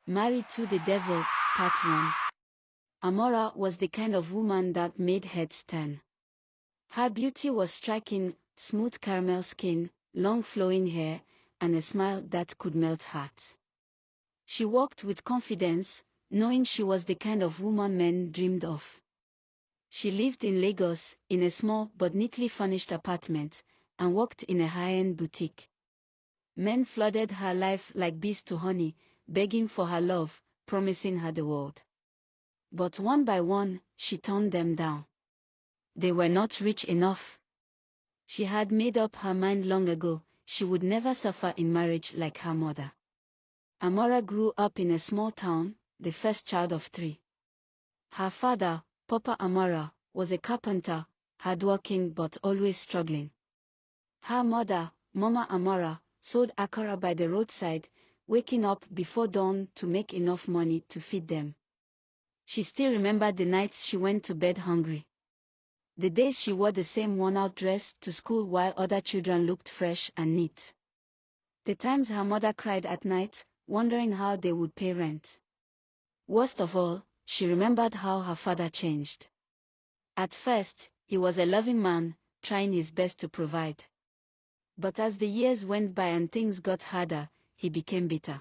Married to the Devil, Part 1. Amora was the kind of woman that made heads turn. Her beauty was striking, smooth caramel skin, long flowing hair, and a smile that could melt hearts. She walked with confidence, knowing she was the kind of woman men dreamed of. She lived in Lagos, in a small but neatly furnished apartment, and worked in a high-end boutique. Men flooded her life like bees to honey, begging for her love, promising her the world. But one by one, she turned them down. They were not rich enough. She had made up her mind long ago, she would never suffer in marriage like her mother. Amora grew up in a small town, the first child of 3. Her father, Papa Amora, was a carpenter, hardworking but always struggling. Her mother, Mama Amora, sold akara by the roadside, waking up before dawn to make enough money to feed them. She still remembered the nights she went to bed hungry. The days she wore the same worn-out dress to school while other children looked fresh and neat. The times her mother cried at night, wondering how they would pay rent. Worst of all, she remembered how her father changed. At first, he was a loving man, trying his best to provide. But as the years went by and things got harder, he became bitter.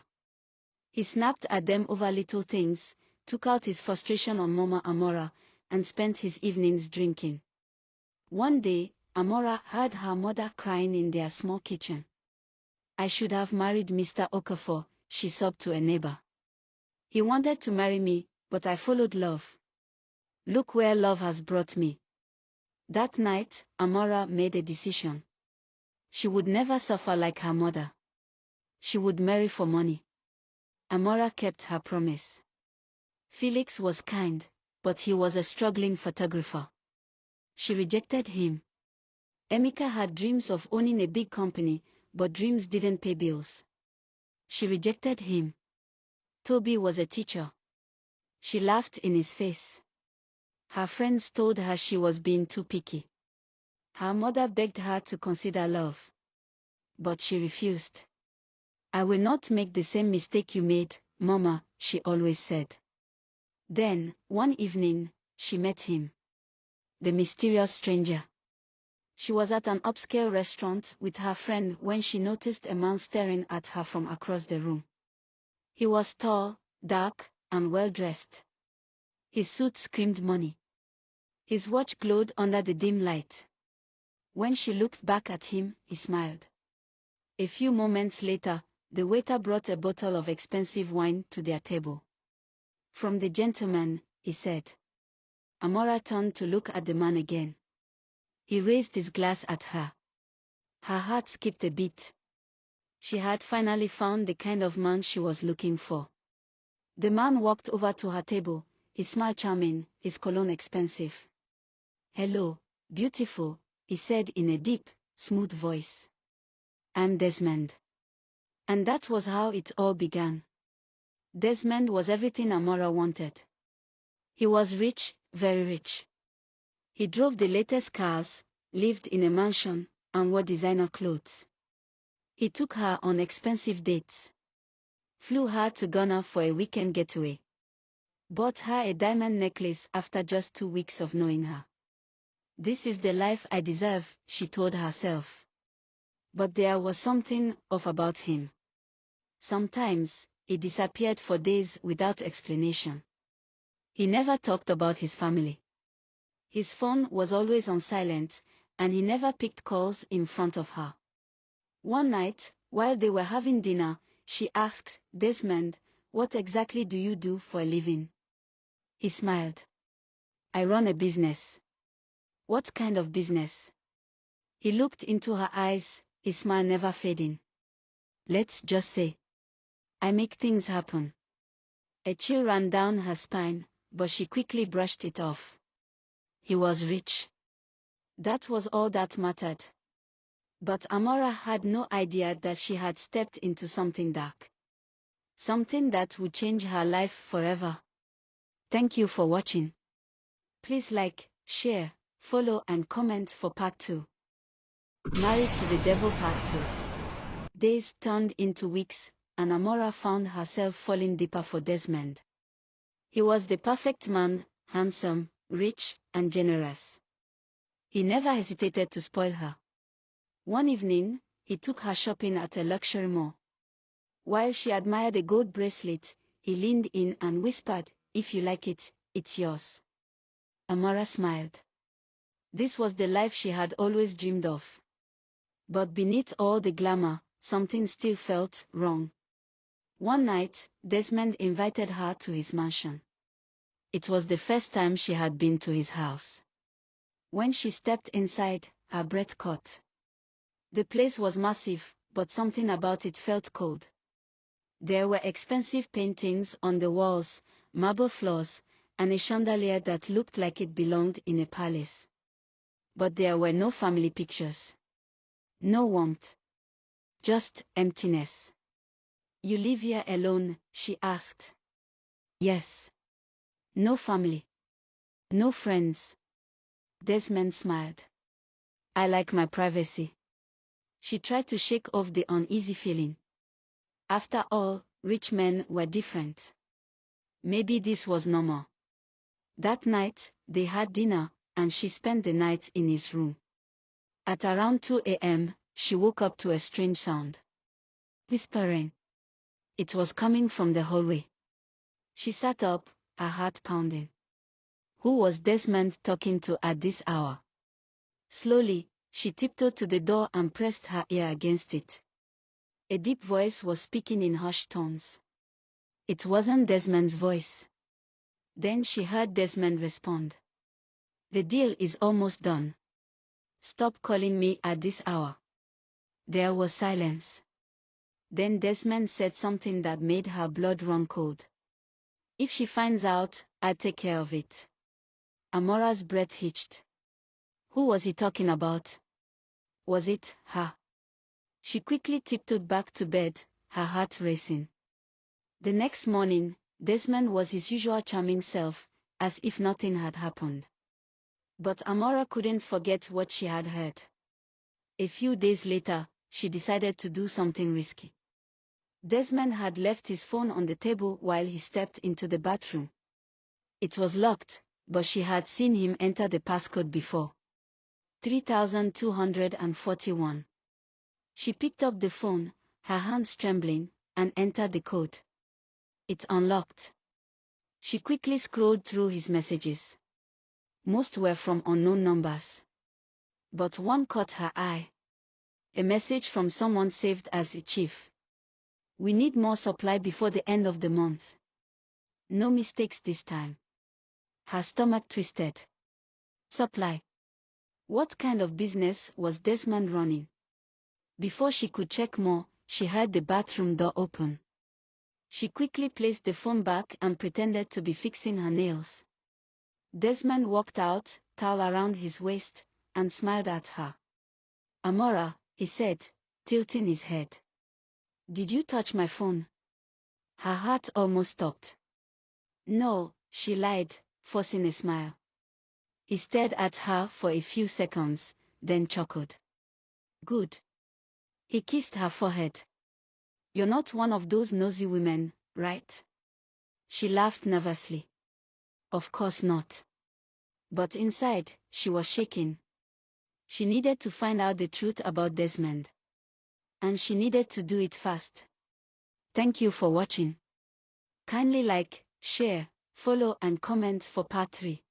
He snapped at them over little things, took out his frustration on Mama Amora, and spent his evenings drinking. One day, Amora heard her mother crying in their small kitchen. "I should have married Mr. Okafor," she sobbed to a neighbor. "He wanted to marry me, but I followed love. Look where love has brought me." That night, Amora made a decision. She would never suffer like her mother. She would marry for money. Amora kept her promise. Felix was kind, but he was a struggling photographer. She rejected him. Emeka had dreams of owning a big company, but dreams didn't pay bills. She rejected him. Toby was a teacher. She laughed in his face. Her friends told her she was being too picky. Her mother begged her to consider love. But she refused. "I will not make the same mistake you made, Mama," she always said. Then, one evening, she met him. The mysterious stranger. She was at an upscale restaurant with her friend when she noticed a man staring at her from across the room. He was tall, dark, and well-dressed. His suit screamed money. His watch glowed under the dim light. When she looked back at him, he smiled. A few moments later, the waiter brought a bottle of expensive wine to their table. "From the gentleman," he said. Amora turned to look at the man again. He raised his glass at her. Her heart skipped a beat. She had finally found the kind of man she was looking for. The man walked over to her table, his smile charming, his cologne expensive. "Hello, beautiful," he said in a deep, smooth voice. "I'm Desmond." And that was how it all began. Desmond was everything Amora wanted. He was rich, very rich. He drove the latest cars, lived in a mansion, and wore designer clothes. He took her on expensive dates. Flew her to Ghana for a weekend getaway. Bought her a diamond necklace after just 2 weeks of knowing her. "This is the life I deserve," she told herself. But there was something off about him. Sometimes, he disappeared for days without explanation. He never talked about his family. His phone was always on silent, and he never picked calls in front of her. One night, while they were having dinner, she asked, "Desmond, what exactly do you do for a living?" He smiled. "I run a business." "What kind of business?" He looked into her eyes, his smile never fading. "Let's just say, I make things happen." A chill ran down her spine, but she quickly brushed it off. He was rich. That was all that mattered. But Amora had no idea that she had stepped into something dark. Something that would change her life forever. Thank you for watching. Please like, share, follow and comment for Part 2. Married to the Devil Part 2. Days turned into weeks, and Amora found herself falling deeper for Desmond. He was the perfect man, handsome, rich, and generous. He never hesitated to spoil her. One evening, he took her shopping at a luxury mall. While she admired the gold bracelet, he leaned in and whispered, "If you like it, it's yours." Amora smiled. This was the life she had always dreamed of. But beneath all the glamour, something still felt wrong. One night, Desmond invited her to his mansion. It was the first time she had been to his house. When she stepped inside, her breath caught. The place was massive, but something about it felt cold. There were expensive paintings on the walls, marble floors, and a chandelier that looked like it belonged in a palace. But there were no family pictures. No warmth. Just emptiness. "You live here alone?" she asked. "Yes." "No family? No friends?" Desmond smiled. "I like my privacy." She tried to shake off the uneasy feeling. After all, rich men were different. Maybe this was normal. That night, they had dinner, and she spent the night in his room. At around 2 a.m., she woke up to a strange sound. Whispering. It was coming from the hallway. She sat up, her heart pounding. Who was Desmond talking to at this hour? Slowly, she tiptoed to the door and pressed her ear against it. A deep voice was speaking in hushed tones. It wasn't Desmond's voice. Then she heard Desmond respond. "The deal is almost done. Stop calling me at this hour." There was silence. Then Desmond said something that made her blood run cold. "If she finds out, I'll take care of it." Amora's breath hitched. Who was he talking about? Was it her? She quickly tiptoed back to bed, her heart racing. The next morning, Desmond was his usual charming self, as if nothing had happened. But Amora couldn't forget what she had heard. A few days later, she decided to do something risky. Desmond had left his phone on the table while he stepped into the bathroom. It was locked, but she had seen him enter the passcode before. 3241. She picked up the phone, her hands trembling, and entered the code. It unlocked. She quickly scrolled through his messages. Most were from unknown numbers. But one caught her eye. A message from someone saved as a chief. "We need more supply before the end of the month." No mistakes this time. Her stomach twisted. Supply. What kind of business was Desmond running? Before she could check more, she heard the bathroom door open. She quickly placed the phone back and pretended to be fixing her nails. Desmond walked out, towel around his waist, and smiled at her. "Amora," he said, tilting his head. "Did you touch my phone?" Her heart almost stopped. "No," she lied, forcing a smile. He stared at her for a few seconds, then chuckled. "Good." He kissed her forehead. "You're not one of those nosy women, right?" She laughed nervously. Of course not. But inside, she was shaking. She needed to find out the truth about Desmond. And she needed to do it fast. Thank you for watching. Kindly like, share, follow and comment for part 3.